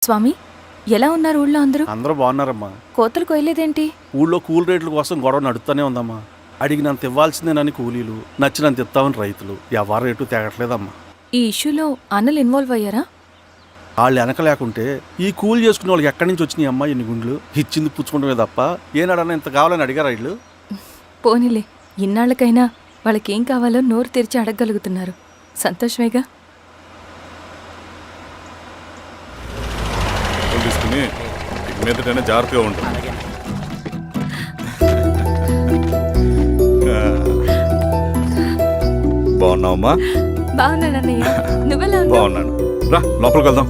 స్వామి, ఎలా ఉన్నారు ఊళ్ళో అందరూ? అందరూ బాగున్నారమ్మా. కోతలు కొయ్యలేదేంటి? ఊళ్ళో కూల్ రేట్ల కోసం గొడవ నడుస్తూనే ఉందమ్మా. అడిగినంత ఇవ్వాల్సిందేనని కూలీలు, నచ్చినంత ఇస్తామని రైతులు. ఎవరు రేటు తేగట్లేదమ్మా. ఈ ఇష్యూలో అన్నలు ఇన్వాల్వ్ అయ్యారా? వాళ్ళు వెనక లేకుంటే ఈ కూలి చేసుకునే వాళ్ళకి ఎక్కడి నుంచి వచ్చినాయి అమ్మా ఇన్ని గుండ్లు? ఇచ్చింది పుచ్చుకుంటమే తప్ప ఏనాడన్నా ఇంత కావాలని అడిగారా వీళ్ళు? పోనీలే, ఇన్నాళ్ళకైనా వాళ్ళకేం కావాలో నోరు తెరిచి అడగగలుగుతున్నారు. సంతోషమేగా. తీసుకుని మీదటైనా జాగ్రత్తగా ఉంటుంది. బాగున్నావమ్మా? బాగున్నానన్నయ్య, నువ్వెలా ఉన్నావు? బాగున్నాను. రా లోపలికి వెళ్దాం.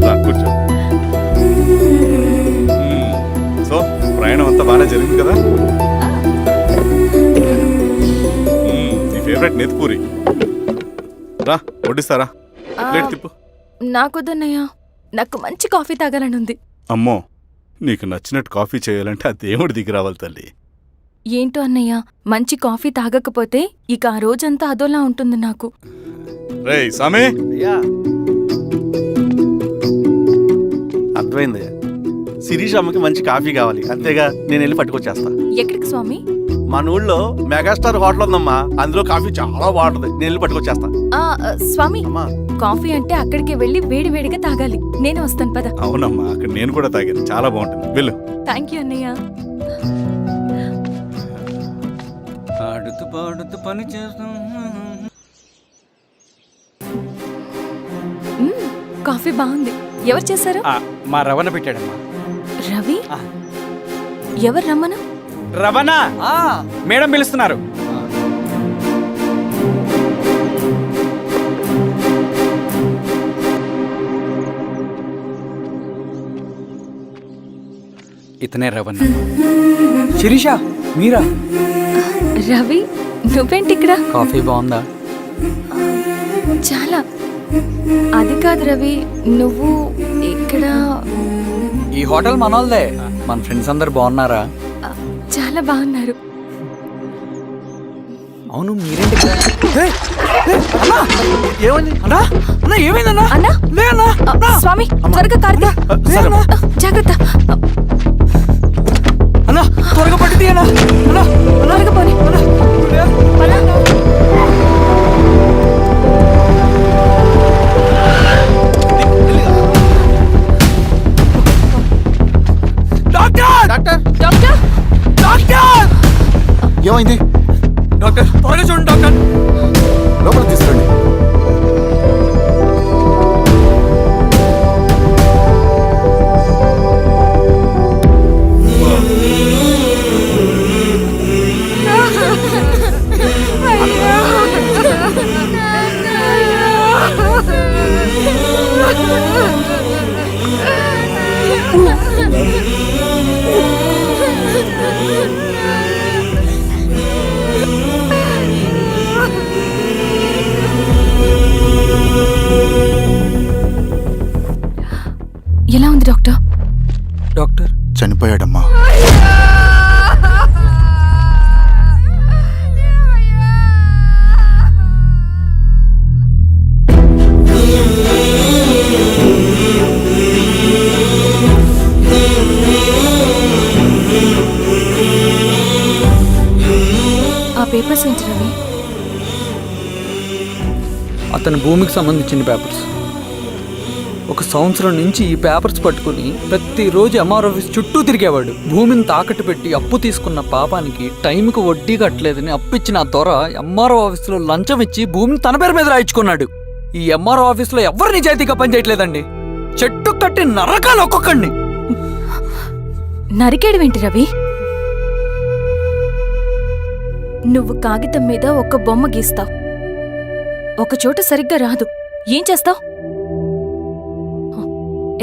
రా కూర్చో. సో ప్రయాణం అంతా బాగానే జరిగింది కదా? నీ ఫేవరెట్ నెత్తిపూరి. రా వడ్డిస్తారా? ప్లేట్ తిప్పు. నాకొద్దన్నయ్య, నాకు మంచి కాఫీ తాగాలని ఉంది. అమ్మో, నీకు నచ్చినట్టు కాఫీ చేయాలంటే ఆ దేవుడి దిగి రావాలి తల్లి. ఏంటో అన్నయ్య, మంచి కాఫీ తాగకపోతే ఇక ఆ రోజంతా అదోలా ఉంటుంది నాకు. రేయ్ సామే, అయ్యా అర్థమైంది. శిరీష్ అమ్మకి మంచి కాఫీ కావాలి, అంతేగా నేను వెళ్ళి పట్టుకొచ్చేస్తా. ఎక్కడికి స్వామి? మన ఊళ్ళో మెగాస్టార్ హోటల్ ఉందమ్మా, అందులో కాఫీ చాలా బాగుంటుంది. నేను వెళ్ళి పట్టుకొచ్చేస్తా. స్వామి, అమ్మా కాఫీ అంటే అక్కడికి వెళ్ళి వేడివేడిగా తాగాలి. నేను వస్తాను పద. అవునమ్మా, అక్కడ నేను కూడా తాగాను, చాలా బాగుంటుంది. వెళ్ళు. థ్యాంక్ యూ అన్నయ్య. ఆడుతూ పాడుతూ పని చేస్తాం. కాఫీ బాగుంది. ఎవరు చేశారు? మా రవణ పెట్టాడమ్మా. రవి? ఎవరు రమ్మను? రవణ మేడం పిలుస్తున్నారు. ఇతనే రవణ. శిరీష, మీరా? రవి, నువ్వేంటి ఇక్కడ? కాఫీ బాగుందా? చాలా. అది కాదు రవి, నువ్వు ఇక్కడ? ఈ హోటల్ మనోల్దే. మన ఫ్రెండ్స్ అందరు బాగున్నారా? చాలా బాగున్నారు. అవును, మీరేంటి ఇక్కడ? ఏమైంది? అన్నా ఏమైందన్నా? అన్నా, లే అన్నా. స్వామి త్వరగా కార్తీ. జాగ్రత్త అన్నా, త్వరగా పట్టి అన్నా. త్వరగా పోనీ. ఏమైంది? డాక్టర్ త్వరగా చూడండి డాక్టర్. లోపల తీసుకురండి. ఎలా ఉంది డాక్టర్? డాక్టర్ చనిపోయాడమ్మా. ఆ పేపర్స్ ఏంటి రవి? అతని భూమికి సంబంధించిన పేపర్స్. ఒక సంవత్సరం నుంచి ఈ పేపర్స్ పట్టుకుని ప్రతిరోజు ఎంఆర్ ఆఫీస్ చుట్టూ తిరిగేవాడు. భూమిని తాకట్టు పెట్టి అప్పు తీసుకున్న పాపానికి టైంకి వడ్డీ కట్టలేదని అప్పిచ్చిన ఆ దొర ఎంఆర్ఓ ఆఫీసులో లంచం ఇచ్చి భూమిని తన పేరు మీద రాయించుకున్నాడు. ఈ ఎంఆర్ఓ ఆఫీసులో ఎవరు నిజాయితీగా పనిచేయట్లేదండి. చెట్టు కట్టి నరకాలు ఒక్కొక్కడిని. నరికేడువేంటి రవి? నువ్వు కాగితం మీద ఒక బొమ్మ గీస్తావు, ఒక చోట సరిగ్గా రాదు, ఏం చేస్తావు?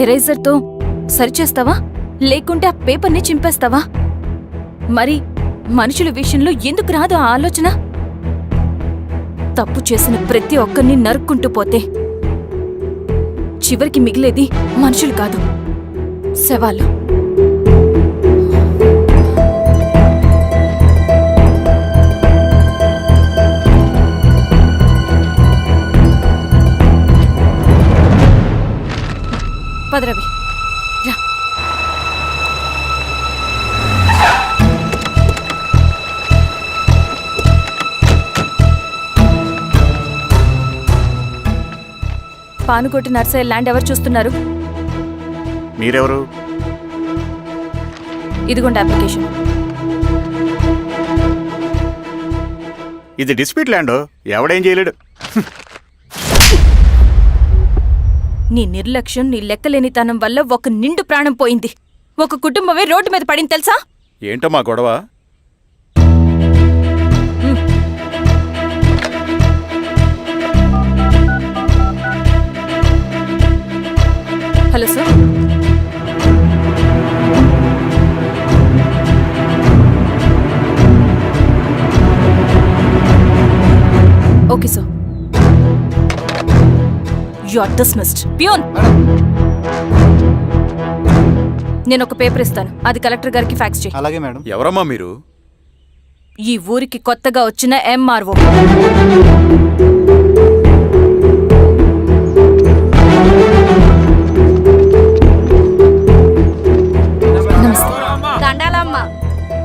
ఎరేజర్తో సరిచేస్తావా, లేకుంటే ఆ పేపర్ని చింపేస్తావా? మరి మనుషుల విషయంలో ఎందుకు రాదు ఆ ఆలోచన? తప్పు చేసిన ప్రతి ఒక్కరిని నరుక్కుంటూ పోతే చివరికి మిగిలేది మనుషులు కాదు, శవాలు. పద రవి రా. పానుకోటి నర్సయ్య ల్యాండ్ ఎవరు చూస్తున్నారు? మీరెవరు? ఇదిగోండి అప్లికేషన్. ఇది డిస్ప్యూట్ ల్యాండ్, ఎవడేం చేయలేడు. నీ నిర్లక్ష్యం, నీ లెక్కలేనితనం వల్ల ఒక నిండు ప్రాణం పోయింది. ఒక కుటుంబమే రోడ్డు మీద పడింది తెలుసా? ఏంటో మా గొడవ? Hello sir. Okay sir. You are dismissed. Peon, నేను ఒక పేపర్ ఇస్తాను, అది కలెక్టర్ గారికి ఫ్యాక్స్ చేయి. అలాగే మేడం. ఎవరమ్మా మీరు? ఈ ఊరికి కొత్తగా వచ్చిన ఎంఆర్ఓ.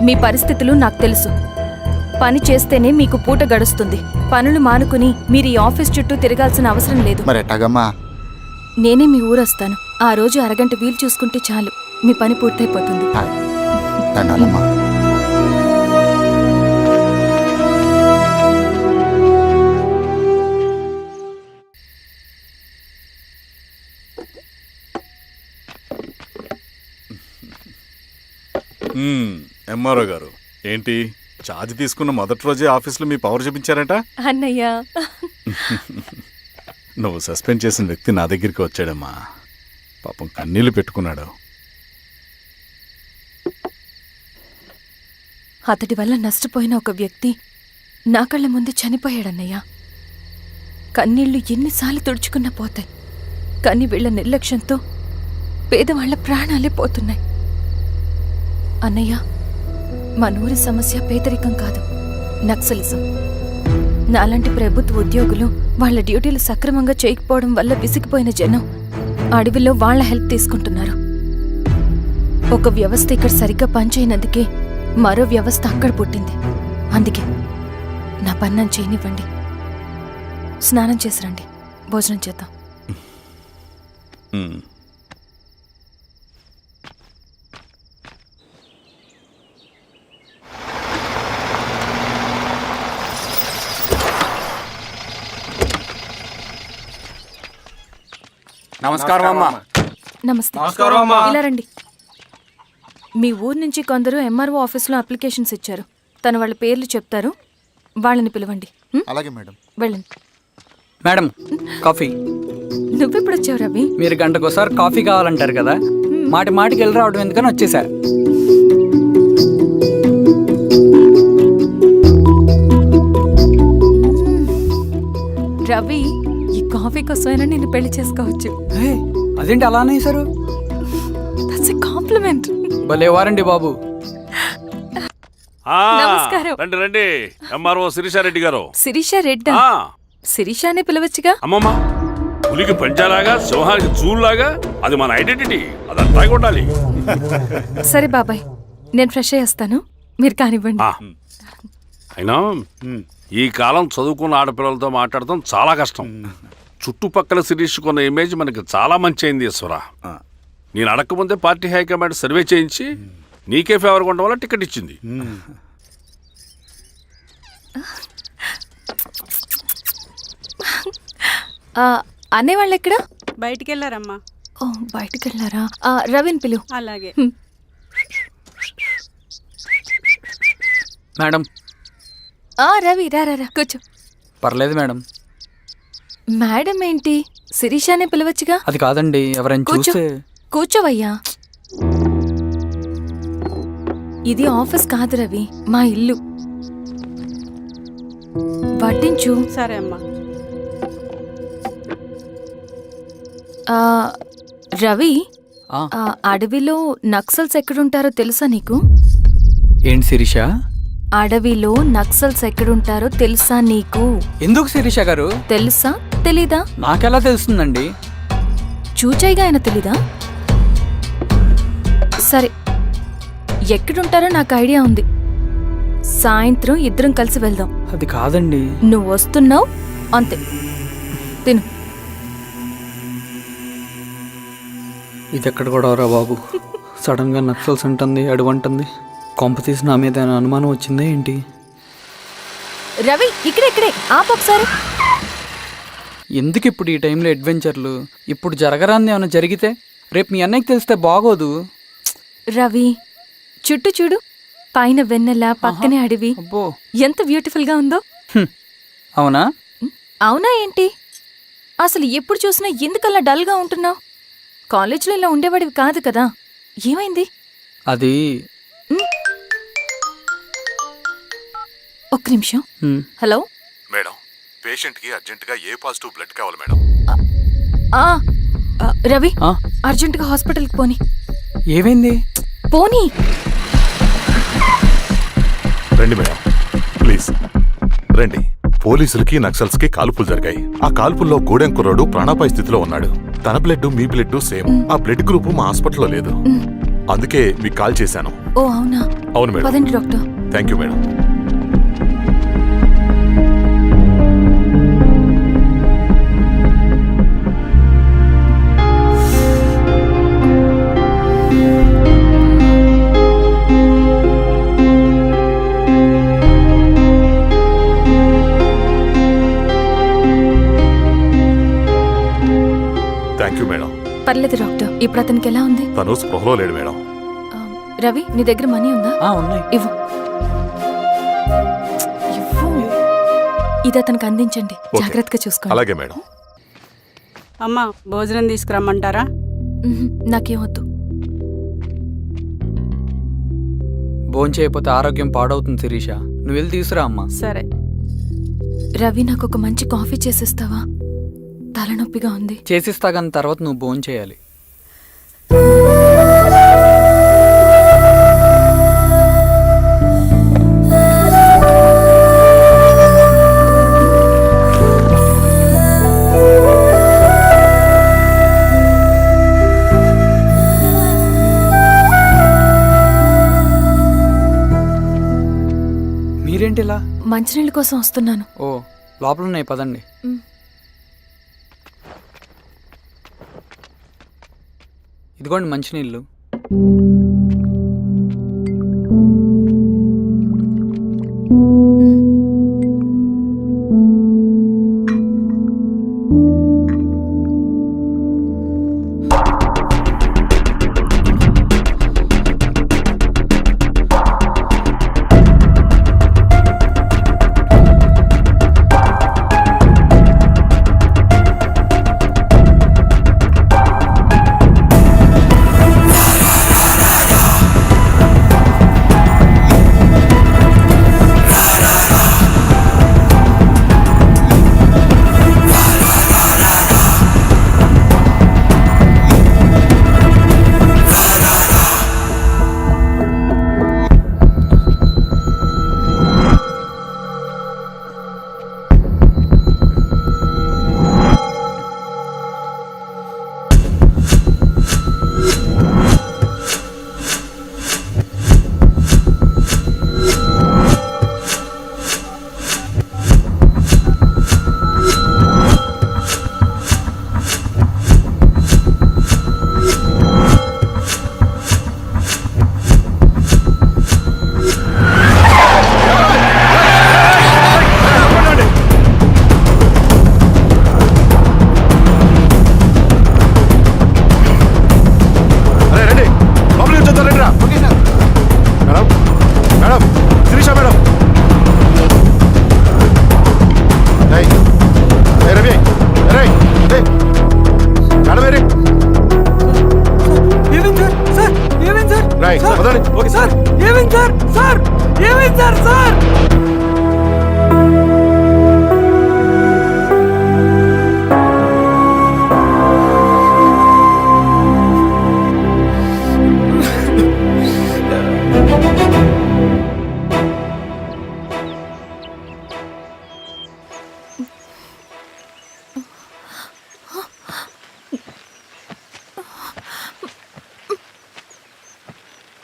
మీ పరిస్థితులు నాకు తెలుసు. పని చేస్తేనే మీకు పూట గడుస్తుంది. పనులు మానుకుని మీరు ఈ ఆఫీస్ చుట్టూ తిరగాల్సిన అవసరం లేదు. మరి ఎట్టాగమ్మా? నేనే మీ ఊరొస్తాను. ఆ రోజు అరగంట వీలు చూసుకుంటే చాలు, మీ పని పూర్తయిపోతుంది. దండాలమ్మా. ఎంఆర్ఓ గారు, ఏంటి ఛార్జ్ తీసుకున్న మొదటి రోజే ఆఫీస్లో మీ పవర్ చూపించారట? అన్నయ్య, నువ్వు సస్పెండ్ చేసిన వ్యక్తి నా దగ్గరికి వచ్చాడమ్మా. పాపం కన్నీళ్లు పెట్టుకున్నాడు. అతడి వల్ల నష్టపోయిన ఒక వ్యక్తి నా కళ్ళ ముందు చనిపోయాడన్నయ్య. కన్నీళ్లు ఎన్నిసార్లు తుడుచుకున్నా పోతాయి, కానీ వీళ్ళ నిర్లక్ష్యంతో పేదవాళ్ల ప్రాణాలే పోతున్నాయి. అన్నయ్య, మనూరి సమస్య పేదరికం కాదు, నక్సలిజం. నాలాంటి ప్రభుత్వ ఉద్యోగులు వాళ్ళ డ్యూటీలు సక్రమంగా చేయకపోవడం వల్ల విసిగిపోయిన జనం అడవిలో వాళ్ల హెల్ప్ తీసుకుంటున్నారు. ఒక వ్యవస్థ ఇక్కడ సరిగ్గా పనిచేయనందుకే మరో వ్యవస్థ అక్కడ పుట్టింది. అందుకే నా పన్నం చేయనివ్వండి. స్నానం చేసి రండి, భోజనం చేద్దాం. నమస్కారం అమ్మా. నమస్తే. ఇలా రండి. మీ ఊరు నుంచి కొందరు ఎంఆర్ఓ ఆఫీస్లో అప్లికేషన్స్ ఇచ్చారు. తను వాళ్ళ పేర్లు చెప్తారు, వాళ్ళని పిలవండి. అలాగే మేడం. వెళ్ళండి. Madam, coffee. నువ్వెప్పుడు వచ్చావు రవి? మీరు గంటకోసారి కాఫీ కావాలంటారు కదా, మాటి మాటికి వెళ్ళి రావడం ఎందుకని వచ్చేసా. రవి, ఈ కాఫీ కోసమైనా నేను పెళ్లి చేసుకోవచ్చు. అదేంటి అలా అనేసారు? That's a compliment. భలే వారండి బాబు. నమస్కారం. రండి రండి. ఎంఆర్ఓ శిరీషారెడ్డి గారు. శిరీష రెడ్డా? శిరీష అనే పిలవచ్చుగా. అమ్మమ్మ, పులికి పంచాలాగా సింహానికి చూలాగా అది మన ఐడెంటిటీ, అదంతా ఉండాలి. సరే బాబాయ్, నేను ఫ్రెష్ అయ్యేస్తాను, మీరు కానివ్వండి. అయినా ఈ కాలం చదువుకున్న ఆడపిల్లలతో మాట్లాడటం చాలా కష్టం. చుట్టుపక్కల శిరీష్ కొన్న ఇమేజ్ మనకి చాలా మంచి అయింది ఈశ్వర. నేను అడగకముందే పార్టీ హైకమాండ్ సర్వే చేయించి నీకే ఫేవర్గా ఉండడం వల్ల టికెట్ ఇచ్చింది. అనేవాళ్ళు ఎక్కడ? బయటికి వెళ్ళారమ్మా. ఓ, బయటికి వెళ్ళారా? రవిని పిలు. అలాగే. మేడం. రవి రా రా, కూర్చో. పర్లేదు మేడం. మేడం ఏంటి, శిరీషానే పిలవచ్చుగా. అది కాదండి, ఎవరైనా చూస్తే. కూర్చోవయ్యా. ఇది ఆఫీస్ కాదు రవి, మా ఇల్లు. వడ్డించు. సరే అమ్మా. రవి, అడవిలో నక్సల్స్ ఎక్కడుంటారో తెలుసా నీకు? ఏంటి శిరీష? అడవిలో నక్సల్స్ ఎక్కడుంటారో తెలుసా నీకు? ఎందుకు శిరీష గారు? తెలుసా తెలీదా? నాకెలా తెలుస్తుందండి? చూచాయిగా ఆయన తెలీదా? సరే, ఎక్కడుంటారో నాకు ఐడియా ఉంది. సాయంత్రం ఇద్దరం కలిసి వెళ్దాం. అది కాదండి. నువ్వు వస్తున్నావు అంతే. తిను. ఇది ఎక్కడ కూడా రా బాబు. సడన్గా నక్సల్స్ అంటుంది, అడువంటుంది. కొంప తీసి నా మీద ఏమైనా అనుమానం వచ్చిందే ఏంటి? రవి, ఇక్కడే ఆపొకసారి. ఎందుకు ఇప్పుడు ఈ టైంలో అడ్వెంచర్లు? ఇప్పుడు జరగరాంది ఏమైనా జరిగితే రేపు మీ అన్నయ్యకి తెలిస్తే బాగోదు. రవి, చుట్టూ చూడు. పైన వెన్నెల, పక్కనే అడవి. అబ్బో, ఎంత బ్యూటిఫుల్ గా ఉందో. అవునా? అవునా ఏంటి? అసలు ఎప్పుడు చూసినా ఎందుకలా డల్ గా ఉంటున్నావు? కాలేజీలో ఇలా ఉండేవాడివి కాదు కదా, ఏమైంది? అది ఒక్క నిమిషం. హలో మేడం, పేషెంట్కి అర్జెంటుగా ఏ పాజిటివ్ బ్లడ్ కావాలి మేడం. రవి, ఆ? అర్జెంటుగా హాస్పిటల్కి పోని. ఏమైంది? పోనీ. రండి మేడం, ప్లీజ్ రండి. పోలీసులకి నక్సల్స్కి కాల్పులు జరిగాయి. ఆ కాల్పుల్లో గూడెం కుర్రాడు ప్రాణాపాయ స్థితిలో ఉన్నాడు. తన బ్లడ్ మీ బ్లడ్ సేమ్. ఆ బ్లడ్ గ్రూప్ మా హాస్పిటల్లో లేదు. అందుకే మీకు కాల్ చేశాను. ఓ అవునా? అవును మేడం. పదండి doctor. Thank you madam. Thank you madam. పర్లేదు డాక్టర్. ఇప్పుడు అతనికి ఎలా ఉంది? తను స్పృహలో లేడు మేడం. రవి, నీ దగ్గర మనీ ఉందా? ఉన్నాయి. ఇవ్వు. ఇది అతనికి అందించండి. ఓకే. జాగ్రత్తగా చూసుకోండి. అలాగే మేడం. అమ్మా, భోజనం తీసుకురమ్మంటారా? నాకేం వద్దు. భోంచేయకపోతే ఆరోగ్యం పాడవుతుంది శిరీష. నువ్వు వెళ్ళి తీసురా అమ్మా. సరే. రవి, నాకు ఒక మంచి కాఫీ చేసిస్తావా? తలనొప్పిగా ఉంది. చేసిస్తా కానీ తర్వాత నువ్వు భోంచేయాలి. మీరేంటిలా? మంచినీళ్ళ కోసం వస్తున్నాను. ఓ, లోపల ఉన్నాయి, పదండి. ఇదిగోండి మంచినీళ్ళు.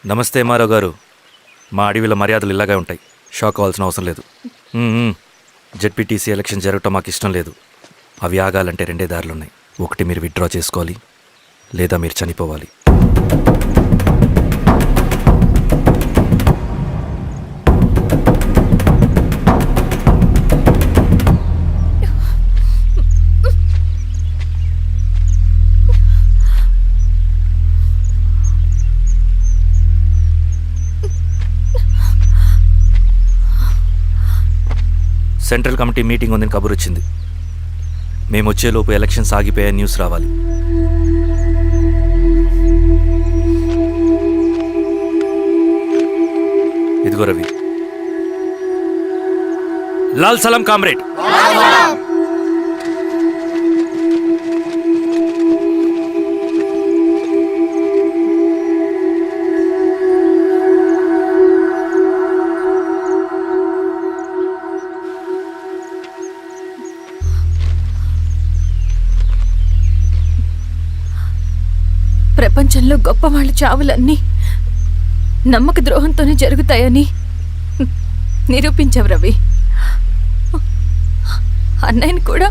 నమస్తే ఎంఆర్ఓ గారు. మా అడవిలో మర్యాదలు ఇలాగే ఉంటాయి. షాక్ అవ్వాల్సిన అవసరం లేదు. జెడ్పీటీసీ ఎలక్షన్ జరగటం మాకు ఇష్టం లేదు. అవి ఆగాలంటే 2 దారులున్నాయి. ఒకటి మీరు విత్డ్రా చేసుకోవాలి, లేదా మీరు చనిపోవాలి. సెంట్రల్ కమిటీ మీటింగ్ ఉందని కబురు వచ్చింది. మేము వచ్చేలోపు ఎలక్షన్స్ ఆగిపోయే న్యూస్ రావాలి. ఇదిగో రవి. లాల్ సలాం కామ్రేడ్. ప్రపంచంలో గొప్ప వాళ్ళ చావులన్నీ నమ్మక ద్రోహంతోనే జరుగుతాయని నిరూపించావు రవి. అన్నయ్యని కూడా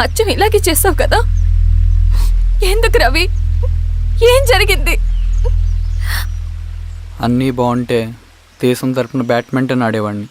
అచ్చం ఇలాగే చేసావు కదా. ఎందుకు రవి? ఏం జరిగింది? అన్నీ బాగుంటే దేశం తరపున బ్యాడ్మింటన్ ఆడేవాడిని.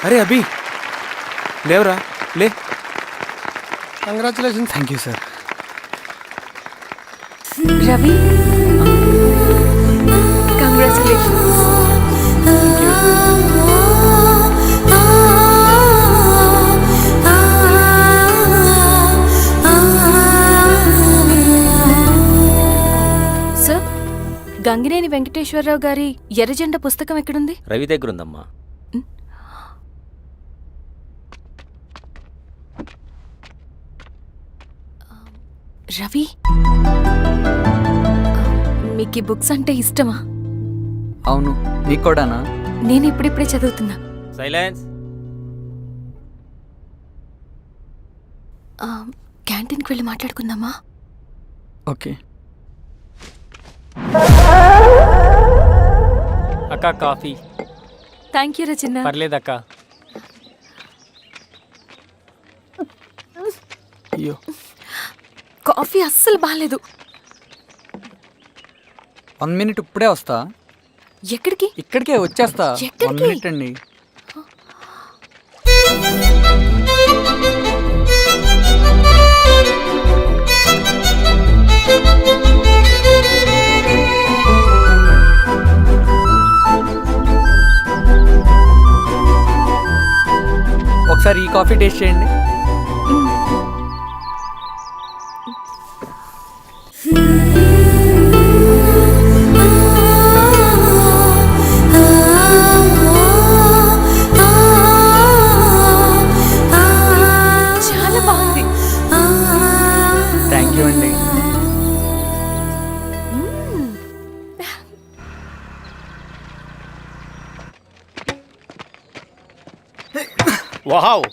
అరే అభి, లేవరా, లే. Congratulation. Thank you sir. Ravi, congratulations. Sir, Gangineni Venkateswararao గారి ఎర్రజెండా పుస్తకం ఎక్కడుంది? రవి దగ్గర ఉందమ్మా. రవి, మీకు ఈ బుక్స్ అంటే ఇష్టమా? అవును, నీకు కూడానా? నేను ఇప్పుడిప్పుడే చదువుతున్నా. సైలెన్స్. క్యాంటీన్కి వెళ్ళి మాట్లాడుకుందామా? ఓకే. అక్క కాఫీ. థ్యాంక్ యూ రచన. పర్లేదక్క. అయ్యో, కాఫీ అస్సలు బాగాలేదు. 1 minute ఇప్పుడే వస్తా. ఎక్కడికి? ఇక్కడికే వచ్చేస్తా. ఎక్కడికి? 1 minute అండి. ఒకసారి ఈ కాఫీ టేస్ట్ చేయండి. చాలా బాగుంది. థ్యాంక్ యూ అండి. Wow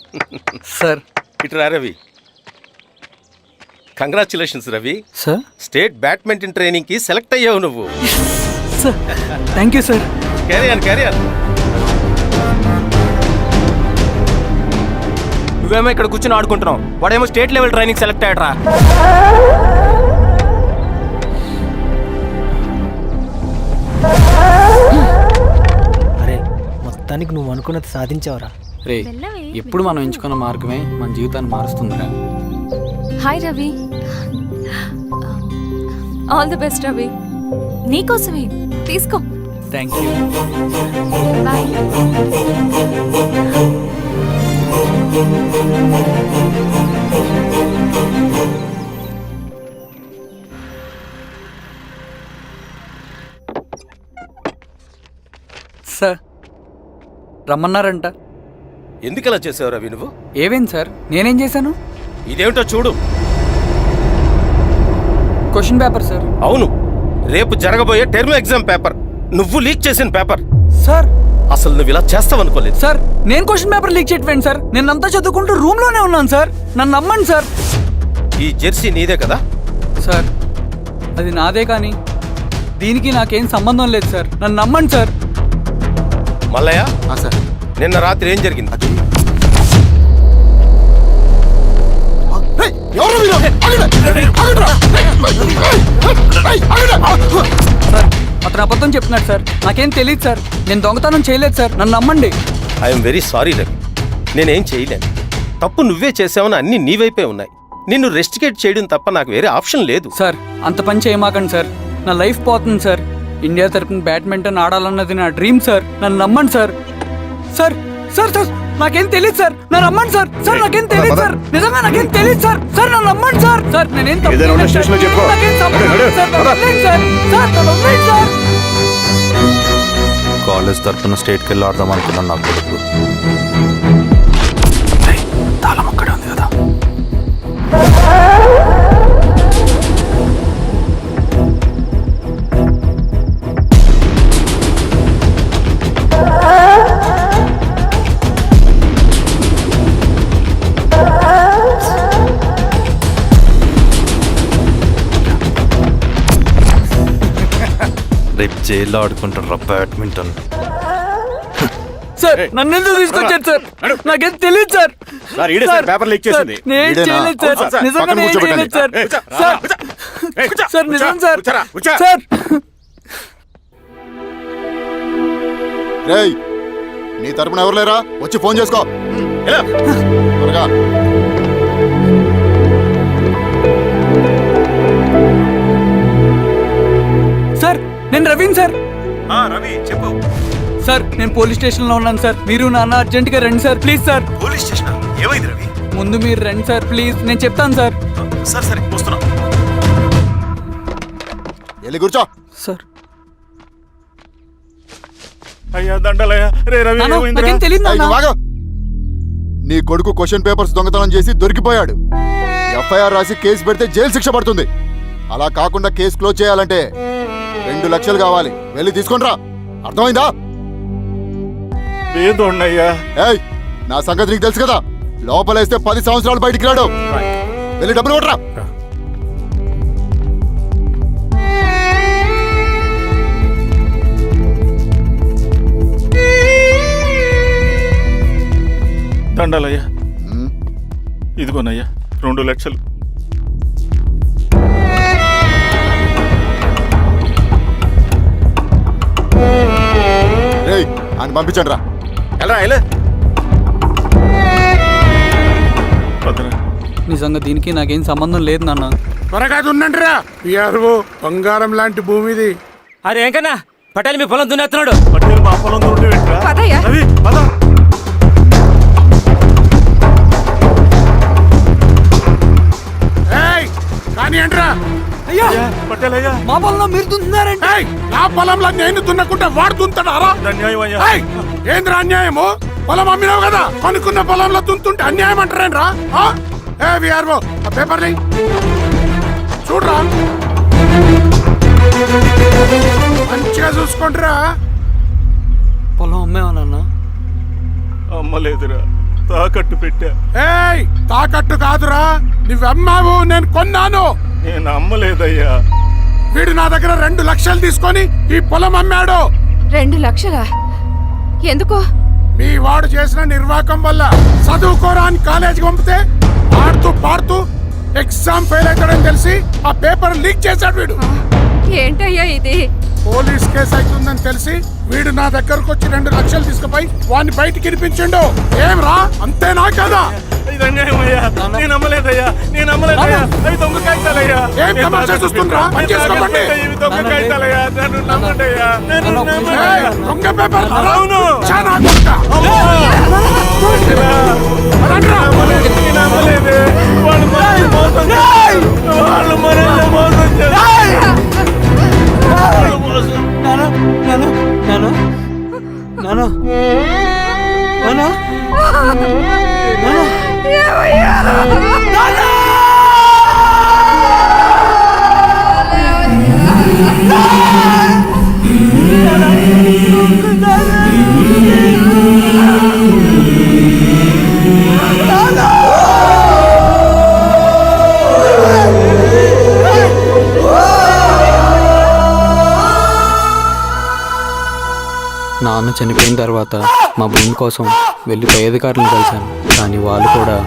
sir. ఇట్రా Ravi. Congratulations Ravi. Sir, state badminton training కి సెలెక్ట్ అయ్యావు నువ్వు. Sir thank you sir. Career నువ్వేమో ఇక్కడ కూర్చొని ఆడుకుంటున్నావు, వాడేమో స్టేట్ లెవెల్ ట్రైనింగ్ సెలెక్ట్ అయ్యాడ్రా. అరే మొత్తానికి నువ్వు అనుకున్నది సాధించావురా. రే, ఎప్పుడు మనం ఎంచుకున్న మార్గమే మన జీవితాన్ని మారుస్తుందిరా. Hi Ravi. All the best Ravi. నీకోసమే తీసుకో. Thank you. బాయ్. సార్ రమ్మన్నారంట. ఎందుకు అలా చేసావు రవి నువ్వు? ఏవేం సార్, నేనేం చేశాను? ఇదేమిటో చూడు. Question paper sir. అవును, రేపు జరగబోయే టర్మ్ ఎగ్జామ్ పేపర్. నువ్వు లీక్ చేసిన పేపర్. సార్ అసలు నువ్వు ఇలా చేస్తావనుకోలేదు. సార్ నేను క్వశ్చన్ పేపర్ లీక్ చేయట్లేండి సార్. నేను అంతా చదువుకుంటూ రూమ్ లోనే ఉన్నాను సార్. నన్ను నమ్మండి సార్. ఈ జెర్సీ నీదే కదా? సార్ అది నాదే, కానీ దీనికి నాకేం సంబంధం లేదు సార్. నన్ను నమ్మండి సార్. మల్లయ్య, సార్ నిన్న రాత్రి ఏం జరిగింది? సార్ అతను అబద్ధం చెప్తున్నాడు సార్. నాకేం తెలియదు సార్. నేను దొంగతనం చేయలేదు సార్. నన్ను నమ్మండి. ఐఎమ్ వెరీ సారీ రవి, నేనేం చేయలేను. తప్పు నువ్వే చేసావని అన్ని నీ వైపే ఉన్నాయి. నిన్ను రెస్టికేట్ చేయడం తప్ప నాకు వేరే ఆప్షన్ లేదు. సార్ అంత పని చేయమాకండి సార్. నా లైఫ్ పోతుంది సార్. ఇండియా తరపున బ్యాడ్మింటన్ ఆడాలన్నది నా డ్రీమ్ సార్. నన్ను నమ్మండి సార్. సార్ సార్ సార్ నాకేం తెలియదు సార్. నన్ను నమ్మండి సార్. సార్ నాకేం తెలియదు సార్. నిజంగా నాకేం తెలియదు సార్. సార్ నన్ను నమ్మండి సార్. సార్ నేనేం తప్పు చేయలేదు సార్. నాకేం సంబంధం లేదు సార్. నన్ను వదిలేయండి సార్. సార్ నన్ను వదిలేయండి సార్. కాలేజ్ తరఫున స్టేట్కి వెళ్ళి ఆడదాం అనుకున్నాను. నా కొడుకు తాళం అక్కడే ఉంది కదా. రేపు జైల్లో ఆడుకుంటారు బ్యాడ్మింటన్. సార్ నన్ను ఎందుకు తీసుకొచ్చారు సార్? నాకేం తెలియదు సార్. పేపర్ లీక్ చేసింది. నేను చేయలేదు సార్. నిజంగా నేను చేయలేదు సార్. సార్ సార్ నిజం సార్. సార్ రేయ్, నీ తరపున ఎవరు లేరా? వచ్చి ఫోన్ చేసుకో త్వరగా. సార్ నేను రవీన్ సార్. రవి చెప్పు. సార్ నేను పోలీస్ స్టేషన్ లో ఉన్నాను సార్. మీరు నాన్న అర్జెంట్ గా రండి sir. Please sir. Police station ఏమైంది రవి? ముందు మీరు రండి సార్ ప్లీజ్. నేను చెప్తాను సార్. సరే సరే వస్తున్నా. వెళ్ళి కూర్చో. సార్ అయ్యా దండలయ్యా. రే రవి నాన్న, ఏమైందిరా? నాకేం తెలియదు ఏయ్, నాన్న. నువ్వు ఆగు. నీ కొడుకు క్వశ్చన్ పేపర్స్ దొంగతనం చేసి దొరికిపోయాడు. ఎఫ్ఐఆర్ రాసి కేసు పెడితే జైలు శిక్ష పడుతుంది. అలా కాకుండా కేసు క్లోజ్ చేయాలంటే 2 లక్షలు కావాలి. వెళ్ళి తీసుకొని రా. అర్థమైందా? లేదోండయ్యా. ఏయ్, నా సంగతి నీకు తెలుసు కదా. లోపలేస్తే 10 సంవత్సరాలు బయటికి రాడు. వెళ్ళి డబ్బులు కొట్టరా. దండలయ్యా. ఇదిగోనయ్యా 2 లక్షలు. రేయ్, ఆయన పంపించండి రా. ఎలా నిజంగా దీనికి నాకేం సంబంధం లేదు నాన్న. త్వరగా ఉండండి రా. బంగారం లాంటి భూమిది. అరే ఏంకన్నా పటేల్ మీ పొలం దున్నేస్తున్నాడు. పట్టేలు మా పొలం దొరికి పదయ్యా. రవి పద. కానీ ఏంట్రా? అయ్యా పట్టేలయ్యా. మా పొలంలో మీరు దున్నుతున్నారండి. నా పొలంలో నేను దున్నకుంటే వాడు దున్నుతాడా? అన్యాయం అయ్యా. ఏంద్రా అన్యాయము? పొలం అమ్మినావు కదా, కొనుక్కున్న పొలంలో దున్నుతుంటే అన్యాయం అంటారేంట్రా? ఏ విఆర్ఓ ఆ పేపర్ని చూడరా, మంచిగా చూసుకుంటారా. పొలం అమ్మేవా నాన్న? అమ్మలేదురా, తాకట్టు పెట్టా. ఏయ్ తాకట్టు కాదురా, నువ్వమ్మావు, నేను కొన్నాను. నేను అమ్మలేదయ్యా. వీడు నా దగ్గర 2 లక్షలు తీసుకొని ఈ పొలం అమ్మాడు. 2 లక్షలా? ఎందుకో? మీ వాడు చేసిన నిర్వాకం వల్ల చదువుకోరా అని కాలేజీకి పంపితే ఆడుతూ పాడుతూ ఎగ్జామ్ ఫెయిల్ అవుతాడని తెలిసి ఆ పేపర్ లీక్ చేశాడు వీడు. ఏంటయ్యా ఇది? పోలీస్ కేసు అవుతుందని తెలిసి వీడు నా దగ్గరకు వచ్చి 2 లక్షలు తీసుకుపోయి వాడిని బయటికి ఇరిపించిండు. ఏం రా, అంతేనా కదా? నేను నమ్మలేదయ్యా, నేను నమ్మలేదయ్యా. అవి దొంగ కాగితాలయ్యా. ఏం తమాషా చూస్తుండ్రా? పని చేసుకోమండి. ఇవి దొంగ కాగితాలయ్యా. నన్ను నమ్మండయ్యా. ఏయ్, దొంగ పేపర్ అవును. చాలా కొత్త. నేను నమ్మలేదే. వాళ్ళు మనల్ని మోసం చేశారు. వాళ్ళు మనల్ని మోసం చేశారు. నాన్న చనిపోయిన తర్వాత మా భూమి కోసం వెళ్ళి పై అధికారులను కలిశాను, కానీ వాళ్ళు కూడా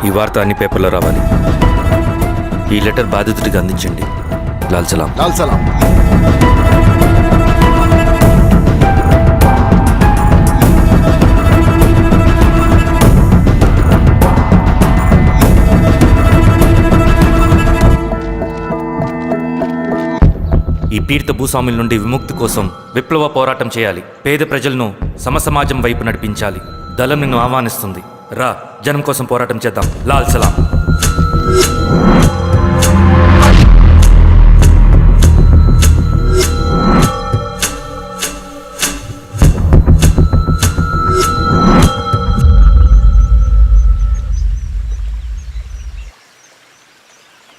ఈ వార్త అన్ని పేపర్లో రావాలి. ఈ లెటర్ బాధితుడికి అందించండి. లాల్ సలాం. లాల్ సలాం. ఈ పీడిత భూస్వాముల నుండి విముక్తి కోసం విప్లవ పోరాటం చేయాలి. పేద ప్రజలను సమసమాజం వైపు నడిపించాలి. దళం నిన్ను ఆహ్వానిస్తుంది. రా, జనం కోసం పోరాటం చేద్దాం. లాల్ సలాం.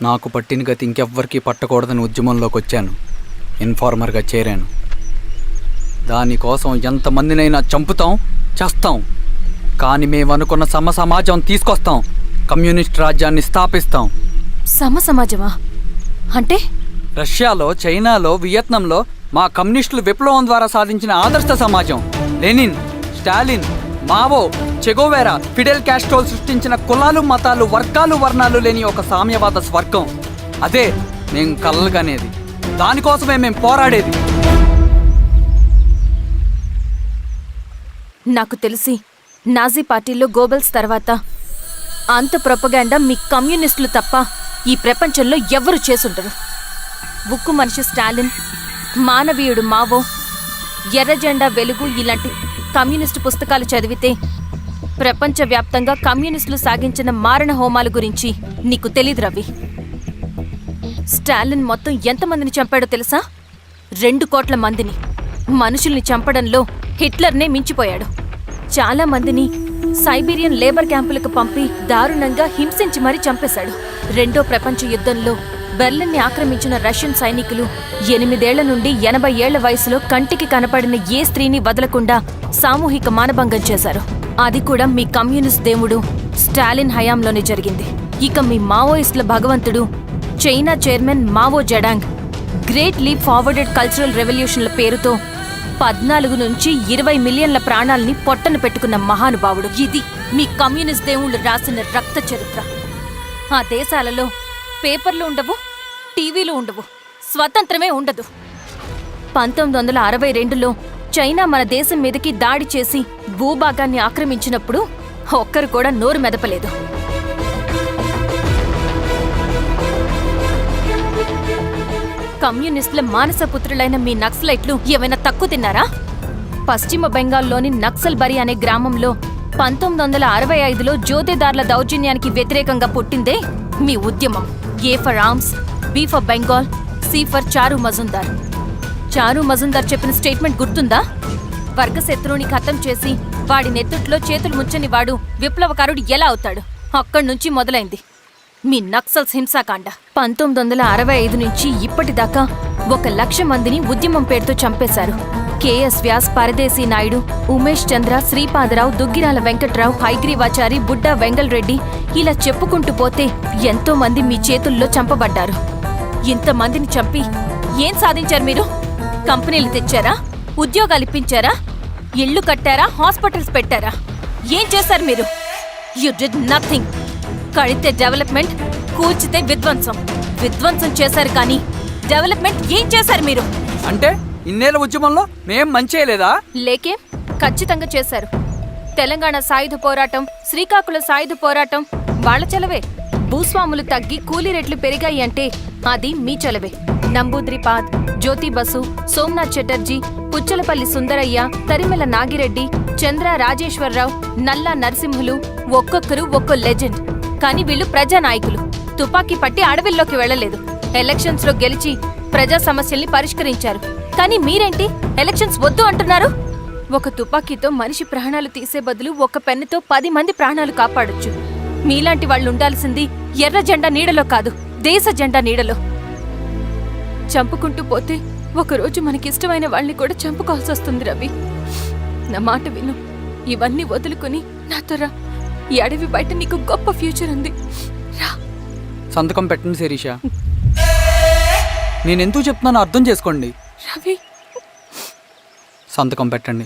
నాకు పట్టిన గతి ఇంకెవ్వరికీ పట్టకూడదని ఉద్యమంలోకి వచ్చాను. ఇన్ఫార్మర్గా చేరాను. దానికోసం ఎంతమందినైనా చంపుతాం, చేస్తాం. కానీ మేమనుకున్న సమాజం తీసుకొస్తాం. కమ్యూనిస్ట్ రాజ్యాన్ని స్థాపిస్తాం. సమాజమా అంటే? రష్యాలో, చైనాలో, వియత్నంలో మా కమ్యూనిస్టులు విప్లవం ద్వారా సాధించిన ఆదర్శ సమాజం. Lenin, Stalin, Mao, Che Guevara, Fidel కాస్ట్రోల్ సృష్టించిన కులాలు, మతాలు, వర్గాలు, వర్ణాలు లేని ఒక సామ్యవాద స్వర్గం. అదే మేము కలలుగనేది. దానికోసమే మేము పోరాడేది. నాకు తెలిసి నాజీ పార్టీలో గోబెల్స్ తర్వాత అంత ప్రొపగాండా మీ కమ్యూనిస్టులు తప్ప ఈ ప్రపంచంలో ఎవ్వరూ చేసుండరు. ఉక్కు మనిషి స్టాలిన్, మానవీయుడు మావో, ఎర్ర జెండా వెలుగు ఇలాంటి కమ్యూనిస్టు పుస్తకాలు చదివితే ప్రపంచవ్యాప్తంగా కమ్యూనిస్టులు సాగించిన మారణ హోమాల గురించి నీకు తెలీదు రవి. స్టాలిన్ మొత్తం ఎంతమందిని చంపాడో తెలుసా? 2 కోట్ల మందిని. మనుషుల్ని చంపడంలో హిట్లర్నే మించిపోయాడు. చాలా మందిని సైబీరియన్ లేబర్ క్యాంపులకు పంపి దారుణంగా హింసించి మరీ చంపేశాడు. 2వ ప్రపంచ యుద్ధంలో బెర్లిన్ని ఆక్రమించిన రష్యన్ సైనికులు 8 ఏళ్ల నుండి 80 ఏళ్ల వయసులో కంటికి కనపడిన ఏ స్త్రీని వదలకుండా సామూహిక మానభంగం చేశారు. అది కూడా మీ కమ్యూనిస్ట్ దేవుడు స్టాలిన్ హయాంలోనే జరిగింది. ఇక మీ మావోయిస్టుల భగవంతుడు China chairman Mao Zedong great leap forwarded cultural రెవల్యూషన్ల పేరుతో 14 నుంచి 20 మిలియన్ల ప్రాణాలని పొట్టన పెట్టుకున్న మహానుభావుడు. ఇది మీ కమ్యూనిస్ట్ దేవుళ్ళు రాసిన రక్త చరిత్ర. ఆ దేశాలలో పేపర్లు ఉండవు, టీవీలు ఉండవు, స్వతంత్రమే ఉండదు. 1962లో చైనా మన దేశం మీదకి దాడి చేసి భూభాగాన్ని ఆక్రమించినప్పుడు ఒక్కరు కూడా నోరు మెదపలేదు. కమ్యూనిస్టుల మానసపుత్రులైన మీ నక్సలైట్లు ఏమైనా తక్కువ తిన్నారా? పశ్చిమ బెంగాల్లోని నక్సల్బరి అనే గ్రామంలో 1965లో జోతేదార్ల దౌర్జన్యానికి వ్యతిరేకంగా పుట్టిందే మీ ఉద్యమం. A for arms, B for Bengal, C for Charu Majumdar. చారు మజుందార్ చెప్పిన స్టేట్మెంట్ గుర్తుందా? వర్గశత్రువుని ఖతం చేసి వాడి నెత్తుట్లో చేతులు ముంచని వాడు విప్లవకారుడు ఎలా అవుతాడు? అక్కడి నుంచి మొదలైంది మీ నక్సల్స్ హింసాకాండ. 1965 నుంచి ఇప్పటిదాకా 1,00,000 మందిని ఉద్యమం పేరుతో చంపేశారు. కేఎస్ వ్యాస్, పరదేశీ నాయుడు, ఉమేష్ చంద్ర, శ్రీపాదరావు, దుగ్గిరాల వెంకట్రావు, హైగ్రీవాచారి, బుడ్డా వెంగల్ రెడ్డి, ఇలా చెప్పుకుంటూ పోతే ఎంతో మంది మీ చేతుల్లో చంపబడ్డారు. ఇంతమందిని చంపి ఏం సాధించారు మీరు? కంపెనీలు తెచ్చారా? ఉద్యోగాలు ఇప్పించారా? ఇళ్లు కట్టారా? హాస్పిటల్స్ పెట్టారా? ఏం చేశారు మీరు? You did nothing. కడితే డెవలప్మెంట్, కూల్చితే విధ్వంసం. విధ్వంసం చేశారు కానీ డెవలప్మెంట్ ఏం చేశారు మీరు? అంటే ఇన్నేళ్ల ఉద్యమంలో మేం మంచి చేయలేదా? లేకే, ఖచ్చితంగా చేశారు. తెలంగాణ సాయుధ పోరాటం, శ్రీకాకుళం సాయుధ పోరాటం వాళ్ళ చలవే. భూస్వాములు తగ్గి కూలీ రేట్లు పెరిగాయి అంటే అది మీ చలవే. నంబూద్రిపాద్, జ్యోతి బసు, సోమనాథ్ చటర్జీ, పుచ్చలపల్లి సుందరయ్య, తరిమెల నాగిరెడ్డి, చంద్ర రాజేశ్వరరావు, నల్లా నరసింహులు ఒక్కొక్కరు ఒక్కో లెజెండ్. కానీ వీళ్ళు ప్రజానాయకులు. తుపాకీ పట్టి అడవిల్లోకి వెళ్లలేదు. ఎలక్షన్స్ లో గెలిచి ప్రజా సమస్యల్ని పరిష్కరించారు. కానీ మీరేంటి ఎలక్షన్స్ వద్దు అంటున్నారు? ఒక తుపాకీతో మనిషి ప్రాణాలు తీసే బదులు ఒక పెన్నుతో 10 మంది ప్రాణాలు కాపాడొచ్చు. మీలాంటి వాళ్ళు ఉండాల్సింది ఎర్ర జెండా నీడలో కాదు, దేశ జెండా నీడలో. చంపుకుంటూ పోతే ఒకరోజు మనకిష్టమైన వాళ్ళని కూడా చంపుకోవాల్సి వస్తుంది రవి. నా మాట విను. ఇవన్నీ వదులుకుని నాతో రా. ఈ అడవి బయట నీకు గొప్ప ఫ్యూచర్ ఉంది. రా. సంతకం పెట్టండి శిరీష. నేనెందుకు చెప్తున్నానో అర్థం చేసుకోండి. రవి, సంతకం పెట్టండి.